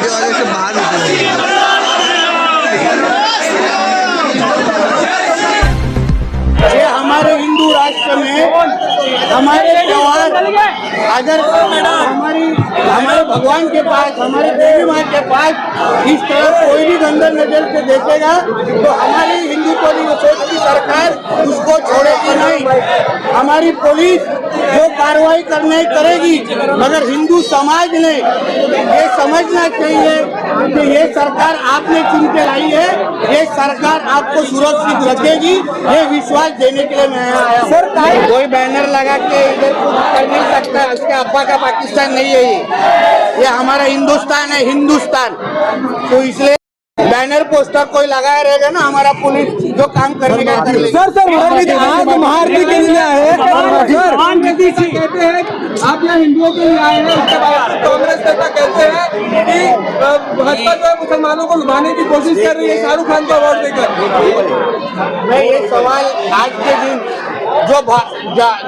Video वाले से बाहर निकले। ये हमारे हिंदू राष्ट्र में हमारे त्योहार अगर हमारे भगवान के पास, हमारे देवी माँ के पास इस तरह कोई भी गंदा नजर से देखेगा तो हमारी हिंदुत्व की सरकार उसको छोड़ेगी नहीं। हमारी पुलिस जो कार्रवाई करने करेगी, मगर हिंदू समाज ने ये समझना चाहिए कि ये सरकार आपने चुन के लाई है, ये सरकार आपको सुरक्षित रखेगी, ये विश्वास देने के लिए मैं आया हूँ। सर कोई बैनर लगा के इधर कुछ कर नहीं सकता, उसके अब्बा का पाकिस्तान नहीं है ये हमारा हिंदुस्तान है, हिंदुस्तान। तो इसलिए बैनर पोस्टर कोई लगाया रहेगा ना, हमारा पुलिस जो काम करने का कर लेगा। सर आज महाआरती के लिए आए हैं सर, कहते हैं आप यहाँ हिंदुओं के लिए आए हैं, उसके बाद कांग्रेस नेता कहते हैं कि भाजपा जो है मुसलमानों को लुभाने की कोशिश कर रही है शाहरुख खान को अवार्ड देकर। मैं ये सवाल आज के दिन जो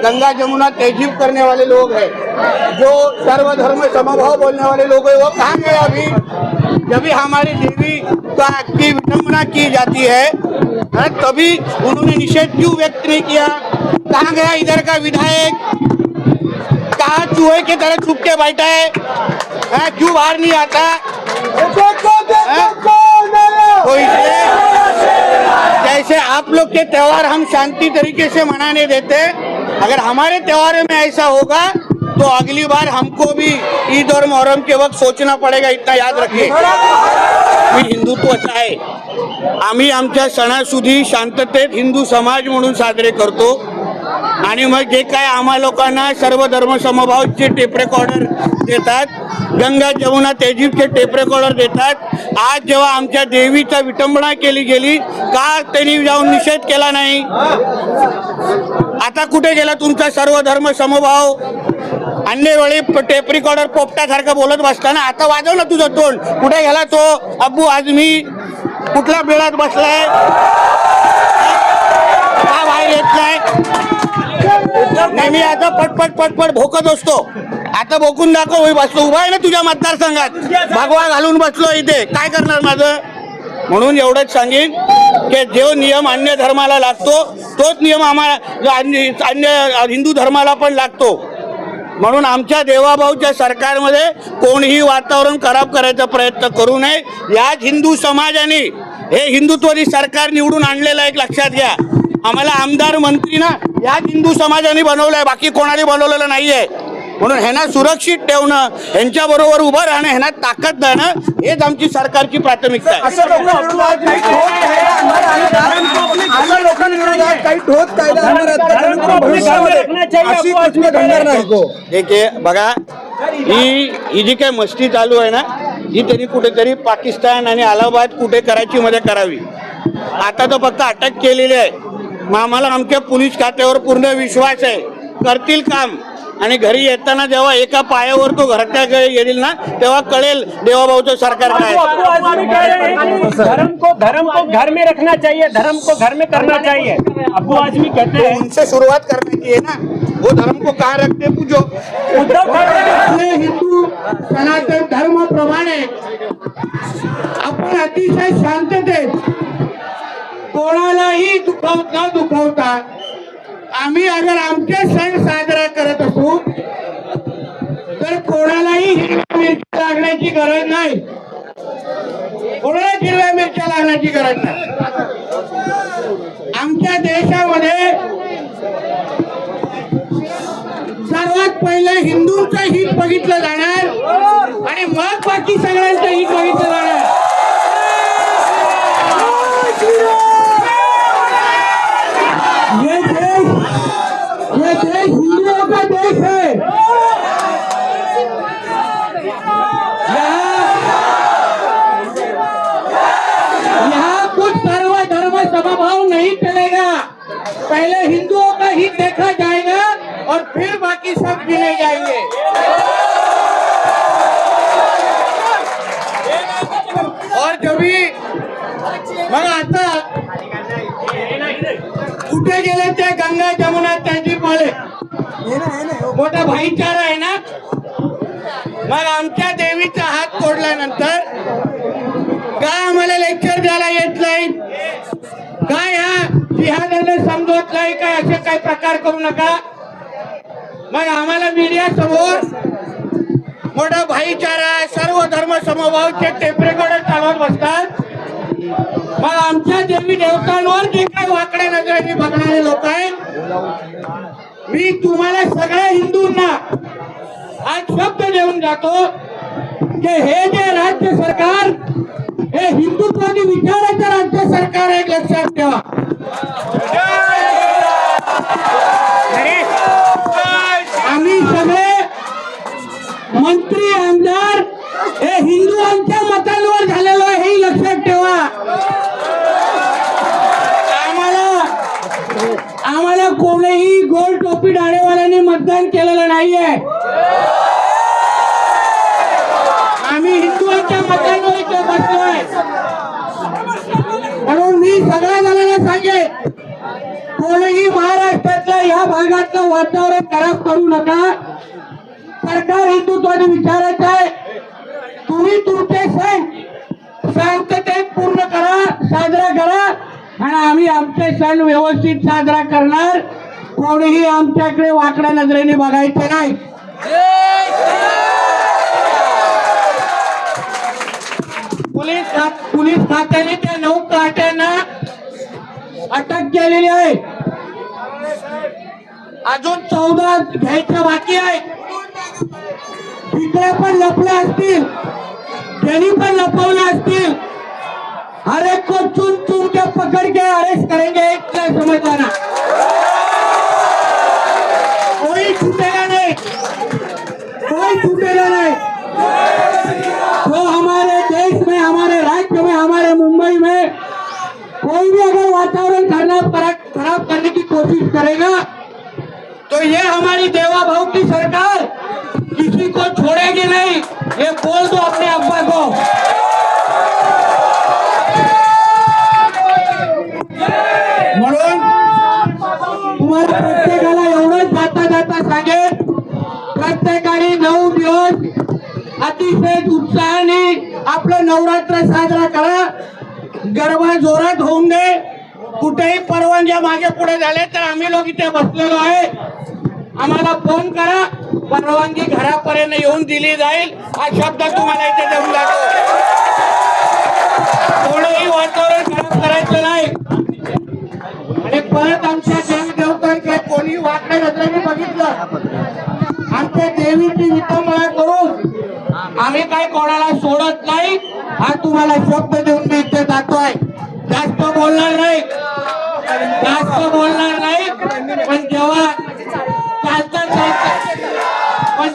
गंगा जमुना तहजीब करने वाले लोग हैं, जो सर्वधर्म समभाव बोलने वाले लोग हैं, वो कहाँ गए अभी? जब भी हमारी देवी की विडंबना की जाती है तभी उन्होंने निषेध क्यों व्यक्त नहीं किया? कहाँ गया इधर का विधायक? कहाँ चूहे की तरह छुप के बैठा है? क्यों बाहर नहीं आता? तो इसलिए जैसे आप लोग के त्योहार हम शांति तरीके से मनाने देते, अगर हमारे त्योहार में ऐसा होगा तो अगली बार हमको भी ईद और मुहर्रम के वक्त सोचना पड़ेगा। इतना याद रखिए, हिंदुत्वाचा आहे, आम्ही आमच्या सणासुदी शांततेत हिंदू समाज म्हणून साजरे करतो आणि मग जे काय आम्हा लोकांना सर्व धर्म समभावचे टेप रेकॉर्डर देतात, गंगा जमुना तहजीबचे टेप रेकॉर्डर देतात, आज जेव्हा आमच्या देवीचा विटंबना केली गेली का त्यांनी जाऊन निषेध केला नाही? आता कुठे गेला तुमचा सर्व धर्म समभाव? अन्य वेळी टेप रेकॉर्डर पोपटासारखं बोलत बसताना आता वाजव ना तुझं तोंड, कुठे गेला तो अब्बू आझमी? कुठल्या बेळात बसलाय? का बाहेर येत नाही? नेहमी आता पटपट भोकत असतो, आता भोकून दाखव, बसलो उभा आहे ना तुझ्या मतदारसंघात, भगवा घालून बसलो इथे, काय करणार माझं? म्हणून एवढंच सांगेन की जो नियम अन्य धर्माला लागतो तोच नियम आम्हाला अन्य हिंदू धर्माला पण लागतो। म्हणून आमच्या देवाभाऊच्या सरकारमध्ये कोणीही वातावरण खराब करायचा प्रयत्न करू नये। याच हिंदू समाजाने हे हिंदुत्ववादी सरकार निवडून आणलेलं एक लक्षात घ्या। आम्हाला आमदार मंत्री ना याच हिंदू समाजाने बनवलंय, बाकी कोणाने बनवलेलं नाहीये। म्हणून ह्यांना सुरक्षित ठेवणं, ह्यांच्या बरोबर उभं राहणं, ह्यांना ताकद देणं हेच आमची सरकारची प्राथमिकता आहे। देखिए बघा, ही जी काही मस्ती चालू आहे ना, ही तरी कुठेतरी पाकिस्तान आणि अलाहाबाद कुठे कराचीमध्ये करावी। आता तर फक्त अटक केलेली आहे, आम्हाला आमच्या पोलीस खात्यावर पूर्ण विश्वास आहे, करतील काम। आणि घरी येताना जेव्हा एका पायावर तो घरट्या येईल ना, तेव्हा कळेल देवाभाऊचं सरकार काय। धर्म को घर में रखना चाहिए, धर्म को घर में करना चाहिए। अब्बू आजमी कहते हैं उनसे शुरुआत करनी चाहिए ना, वो धर्म को कहाँ रखते पूछो। हिंदू सनातन धर्म प्रमाणे आपण अतिशय शांततेत कोणालाही न दुखवता आम्ही अगर आमचे सण साजरा करत असू तर कोणालाही हिरव्या मिरच्या लागण्याची गरज नाही, कोणाला हिरव्या मिरच्या लागण्याची गरज नाही। आमच्या देशामध्ये सर्वात पहिले हिंदूंचं हित बघितलं जाणार आणि मग बाकी सगळ्यांचं हित बघितलं जाणार। ये देश हिंदुओं का देश है। यहाँ कुछ सर्व धर्म समभाव नहीं चलेगा, पहले हिंदुओं का हित देखा जाएगा और फिर बाकी सब गिने जाएंगे। और जब भी मग आता कुठे गेले ते गंगा जमुना तहजीब वाले मोठा भाईचारा आहे ना, मग आमच्या देवीचा हात तोडल्यानंतर काय आम्हाला लेक्चर द्यायला येत नाही, काय ह्या जिहादाला समजवत नाही, काय असे काही प्रकार करू नका. मग आम्हाला मीडिया समोर मोठा भाईचारा, सर्व धर्म समभावचे टेप रेकॉर्डर चालवत बसतात. मग आमच्या देवी देवतांवर जे काही वाकड्या नजरेने बघणारे लोक आहेत, मी तुम्हाला सगळ्या हिंदूंना आज शब्द देऊन जातो की हे जे राज्य सरकार हे हिंदुत्वादी विचाराचं राज्य सरकार आहे, लक्षात ठेवा. आम्ही सगळे मंत्री आमदार हे हिंदुंच्या मतांवर झालेलो आहे, हे लक्षात ठेवा. आम्हाला कोणीही गोल टोपी डाळेवाल्यांनी मतदान केलेलं नाहीये. आम्ही हिंदुंच्या मतांवर इथे बसलोय. म्हणून मी सगळ्या जणांना सांगेन, कोणीही महाराष्ट्रातल्या या भागातलं वातावरण खराब करू नका. सरकार हिंदुत्वादी विचारायचं आहे. तुम्ही तुमचे सण शांततेत पूर्ण करा, साजरा करा, आणि आम्ही आमचे सण व्यवस्थित साजरा करणार. कोणीही आमच्याकडे वाकड्या नजरेने बघायचं नाही. पोलीस खात्याने त्या 9 कारट्यांना अटक केलेली आहे. अजून 14 घ्यायच्या बाकी आहे. तिकडे पण लपले असतील, त्यांनी पण लपवले असतील. हर एक को चुन चुन के पकड़ के अरेस्ट करेंगे, इतना समझ ना. कोई छूटेगा नहीं, कोई छूटेगा नहीं. तो हमारे देश में, हमारे राज्य में, हमारे मुंबई में कोई भी अगर वातावरण खराब करने की कोशिश करेगा तो ये हमारी देवा भाव की सरकार किसी को छोड़ेगी नहीं. ये बोल दो अपने अब्बा को. म्हणून तुम्हाला प्रत्येकाला एवढंच जाता जाता सांगेन, प्रत्येकाने 9 दिवस अतिशय उत्साहाने आपलं नवरात्र साजरा करा. गरबा जोरात होऊन दे. कुठेही परवानग्या मागे पुढे झाले तर आम्ही लोक इथे बसलेलो आहे. आम्हाला फोन करा, परवानगी घरापर्यंत येऊन दिली जाईल. हा शब्द तुम्हाला इथे देऊन जातो. कोणीही वातावरण खराब करायचं नाही. आणि परत आमच्या देवी देवतांकडे कोणी वाकड्या नजरेने बघितलं, आमच्या देवीची विटंबना करून आम्ही काय कोणाला सोडत नाही. हा तुम्हाला शब्द देऊन मी इथे जातोय. जास्त बोलणार नाही, जास्त बोलणार नाही. पण जेव्हा चालता पण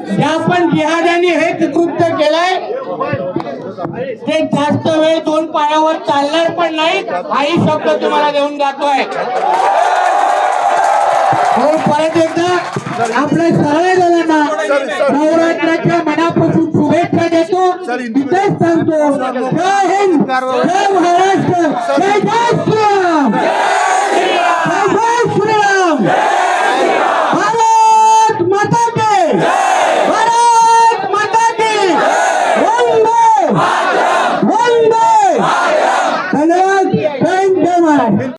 ज्या पण जिहाद्यांनी हे कृत्य केलंय ते जास्त वेळ 2 पायावर चालणार पण नाही. हाही शब्द तुम्हाला देऊन जातोय. हो, परत एकदा आपल्या सगळ्या जणांना नवरात्राच्या मनापासून शुभेच्छा देतो. तिथेच सांगतो, जय हिंद, जय महाराष्ट्र, जय जय श्रीराम, जय जय श्रीराम. भारत माता की, भारत माता की. वंदे वंदे